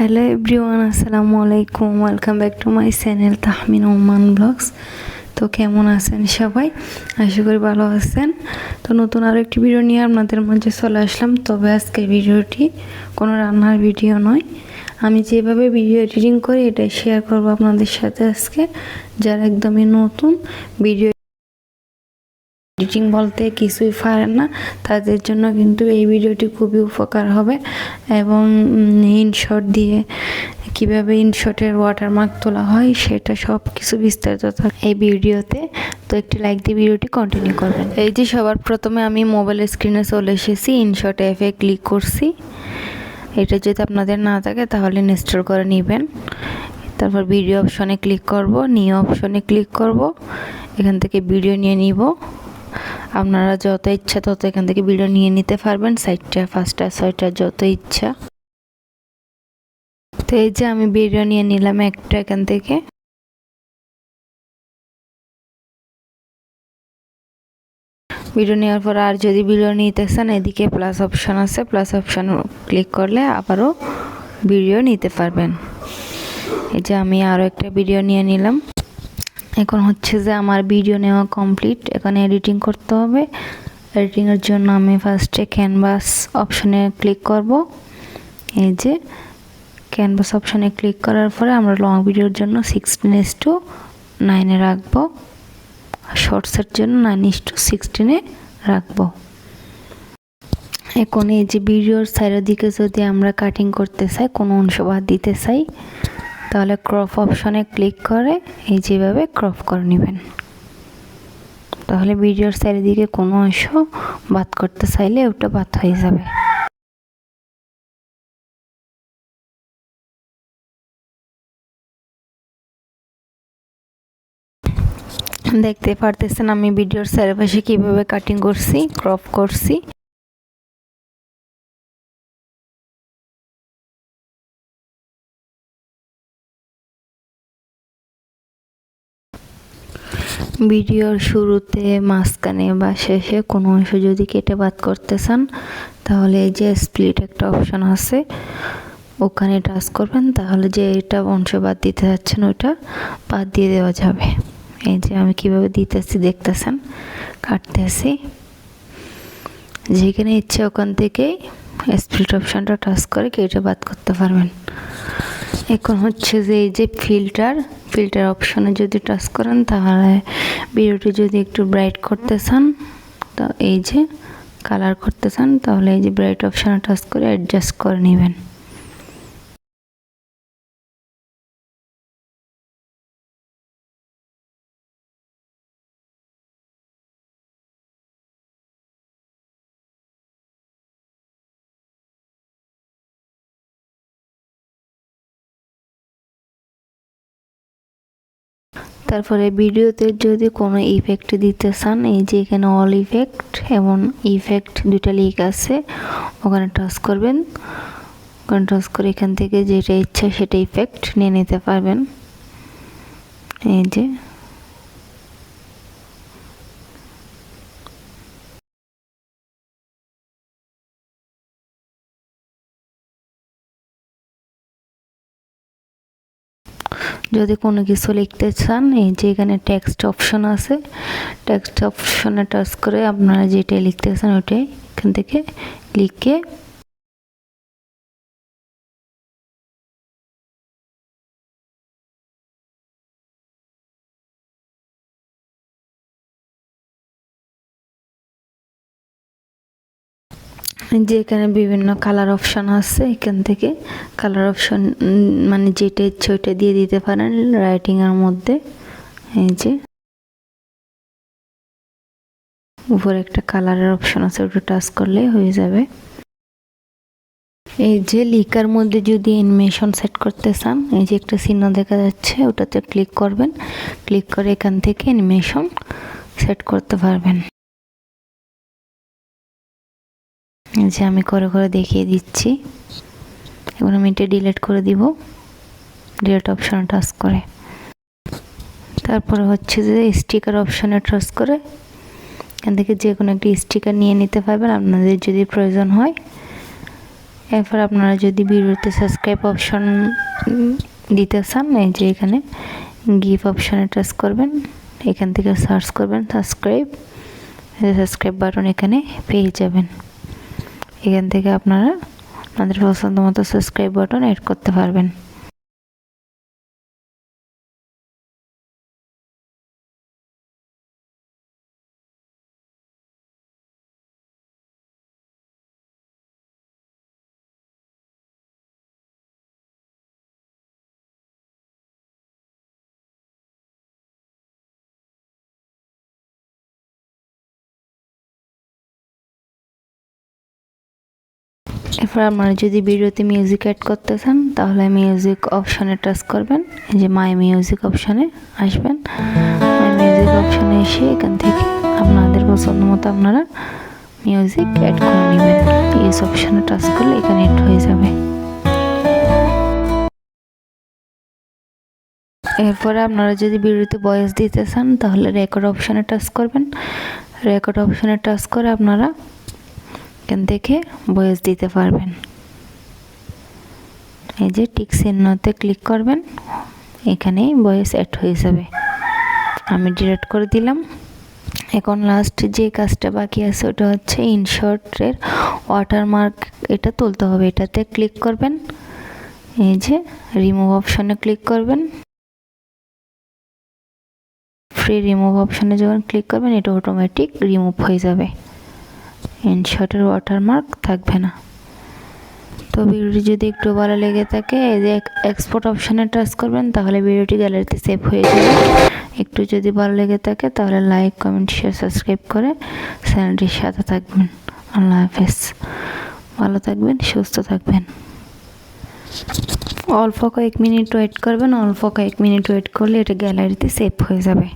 Hello everyone, আসসালামু আলাইকুম। Welcome back to my channel Tahmina Oman blogs. তো কেমন আছেন সবাই? আশা করি ভালো আছেন। তো নতুন আরও একটি ভিডিও নিয়ে আপনাদের মাঝে চলে আসলাম। তবে আজকের ভিডিওটি কোনো রান্নার ভিডিও নয়, আমি যেভাবে ভিডিও এডিটিং করি এটাই শেয়ার করবো আপনাদের সাথে আজকে। যারা একদমই নতুন, ভিডিও এডিটিং বলতে কিছুই পারেন না, তাদের জন্য কিন্তু এই ভিডিওটি খুবই উপকার হবে। এবং ইনশট দিয়ে কিভাবে ইনশটের ওয়াটারমার্ক তোলা হয় সেটা সব কিছু বিস্তারিত থাকে এই ভিডিওতে। তো একটি লাইক দিয়ে ভিডিওটি কন্টিনিউ করবেন। এই যে সবার প্রথমে আমি মোবাইল স্ক্রিনে চলে এসেছি, ইনশট অ্যাপে ক্লিক করছি। এটা যদি আপনাদের না থাকে তাহলে ইনস্টল করে নেবেন। তারপর ভিডিও অপশনে ক্লিক করব, নিউ অপশনে ক্লিক করব। এখান থেকে ভিডিও নিয়ে নিব। আপনারা যত ইচ্ছা তত এখান থেকে ভিডিও নিয়ে নিতে পারবেন, 4টা 5টা 6টা যত ইচ্ছা। তো এই যে আমি ভিডিও নিয়ে নিলাম একটা এখান থেকে। ভিডিও নেওয়ার পর আর যদি ভিডিও নিতে চান, এদিকে প্লাস অপশন আছে, প্লাস অপশন ক্লিক করলে আবারও ভিডিও নিতে পারবেন। এই যে আমি আরও একটা ভিডিও নিয়ে নিলাম। এখন হচ্ছে যে আমার ভিডিও নেওয়া কমপ্লিট, এখানে এডিটিং করতে হবে। এডিটিংয়ের জন্য আমি ফার্স্টে ক্যানভাস অপশনে ক্লিক করব। এই যে ক্যানভাস অপশনে ক্লিক করার পরে আমরা লং ভিডিওর জন্য 16:9 রাখবো, শর্টসের জন্য 9:16 রাখবো। এখন এই যে ভিডিওর সাইডের দিকে যদি আমরা কাটিং করতে চাই, কোনো অংশ বাদ দিতে চাই, তাহলে ক্রপ অপশনে ক্লিক করে এই যেভাবে ক্রপ করে নেবেন। তাহলে ভিডিওর সাইডের দিকে কোনো অংশ বাদ করতে চাইলে ওটা বাদ হয়ে যাবে। দেখতে পারতেছেন আমি ভিডিওর চারপাশে কিভাবে কাটিং করছি, ক্রপ করছি। ভিডিওর শুরুতে, মাঝখানে বা শেষে কোনো অংশ যদি কেটে বাদ করতে চান, তাহলে এই যে স্প্লিট একটা অপশন আছে, ওখানে টাচ করবেন। তাহলে যে এটা অংশ বাদ দিতে যাচ্ছেন ওটা বাদ দিয়ে দেওয়া যাবে। এই যে আমি কিভাবে দিতেছি দেখতেছেন, কাটতেছি। যেখানে ইচ্ছে ওখান থেকে স্প্লিট অপশনটা টাচ করে কেটে বাদ করতে পারবেন। এখন হচ্ছে যে এই যে ফিল্টার অপশনে যদি টাচ করেন, তাহলে ভিডিওটি যদি একটু ব্রাইট করতে চান, তো এই যে কালার করতে চান, তাহলে এই যে ব্রাইট অপশনে টাচ করে অ্যাডজাস্ট করে নেবেন। তারপরে ভিডিওতে যদি কোনো ইফেক্ট দিতে চান, এই যে এখানে অল ইফেক্ট এবং ইফেক্ট দুটা লিঙ্ক আছে, ওখানে টাচ করবেন। ওখানে টাচ করে এখান থেকে যেটা ইচ্ছা সেটা ইফেক্ট নিয়ে নিতে পারবেন। এই যে যদি কোনো কিছু লিখতে চান, এই যে এখানে টেক্সট অপশন আছে, টেক্সট অপশনে টাচ করে আপনারা যেটা লিখতে চান ওটাই এখান থেকে লিখে যে এখানে বিভিন্ন কালার অপশন আছে, এখান থেকে কালার অপশন মানে যেটা ইচ্ছে ওইটা দিয়ে দিতে পারেন রাইটিংয়ের মধ্যে। এই যে উপরে একটা কালারের অপশন আছে, ওটা টাচ করলে হয়ে যাবে। এই যে লিখার মধ্যে যদি অ্যানিমেশন সেট করতে চান, এই যে একটা চিহ্ন দেখা যাচ্ছে, ওটাতে ক্লিক করবেন। ক্লিক করে এখান থেকে অ্যানিমেশন সেট করতে পারবেন। এই যে আমি করে করে দেখিয়ে দিচ্ছি। এখন আমি এটা ডিলিট করে দিব, ডিলিট অপশনে টাচ করে। তারপরে হচ্ছে যে স্টিকার অপশনে টাচ করে এখান থেকে যে কোনো একটি স্টিকার নিয়ে নিতে পারবেন আপনাদের যদি প্রয়োজন হয়। এরপর আপনারা যদি ভিডিওতে সাবস্ক্রাইব অপশন দিতে চান, এই যে এখানে গিভ অপশনে টাচ করবেন, এখান থেকে সার্চ করবেন সাবস্ক্রাইব বাটন, এখানে পেয়ে যাবেন। এখান থেকে আপনারা আপনাদের পছন্দ মতো সাবস্ক্রাইব বাটন অ্যাড করতে পারবেন। এরপর আপনারা যদি ভিডিওতে মিউজিক অ্যাড করতে চান তাহলে মিউজিক অপশনে টাচ করবেন, এই যে মাই মিউজিক অপশনে আসবেন। মাই মিউজিক অপশনে এসে এখান থেকে আপনাদের পছন্দ মতো আপনারা মিউজিক অ্যাড করে নেবেন। ইউজ অপশনে টাচ করলে এখানে অ্যাড হয়ে যাবে। এরপরে আপনারা যদি ভিডিওতে ভয়েস দিতে চান তাহলে রেকর্ড অপশনে টাচ করবেন। রেকর্ড অপশনে টাচ করে আপনারা এখান থেকে ভয়েস দিতে পারবেন। এই যে টিক চিহ্নতে ক্লিক করবেন, এখানেই ভয়েস অ্যাড হয়ে যাবে। আমি ডিলিট করে দিলাম। এখন লাস্ট যে কাজটা বাকি আছে ওটা হচ্ছে ইনশর্টের ওয়াটারমার্ক, এটা তুলতে হবে। এটাতে ক্লিক করবেন, এই যে রিমুভ অপশনে ক্লিক করবেন। ফ্রি রিমুভ অপশনে যখন ক্লিক করবেন এটা অটোমেটিক রিমুভ হয়ে যাবে, ইনশর্টের ওয়াটারমার্ক থাকবে না। তো ভিডিওটি যদি একটু ভালো লেগে থাকে এই যে এক্সপোর্ট অপশনে টাচ করবেন, তাহলে ভিডিওটি গ্যালারিতে সেভ হয়ে যাবে। একটু যদি ভালো লেগে থাকে তাহলে লাইক, কমেন্ট, শেয়ার, সাবস্ক্রাইব করে চ্যানেলটির সাথে থাকবেন। আল্লাহ হাফেজ। ভালো থাকবেন, সুস্থ থাকবেন। অল্প কয়েক মিনিট ওয়েট করবেন, অল্প কয়েক মিনিট ওয়েট করলে এটা গ্যালারিতে সেভ হয়ে যাবে।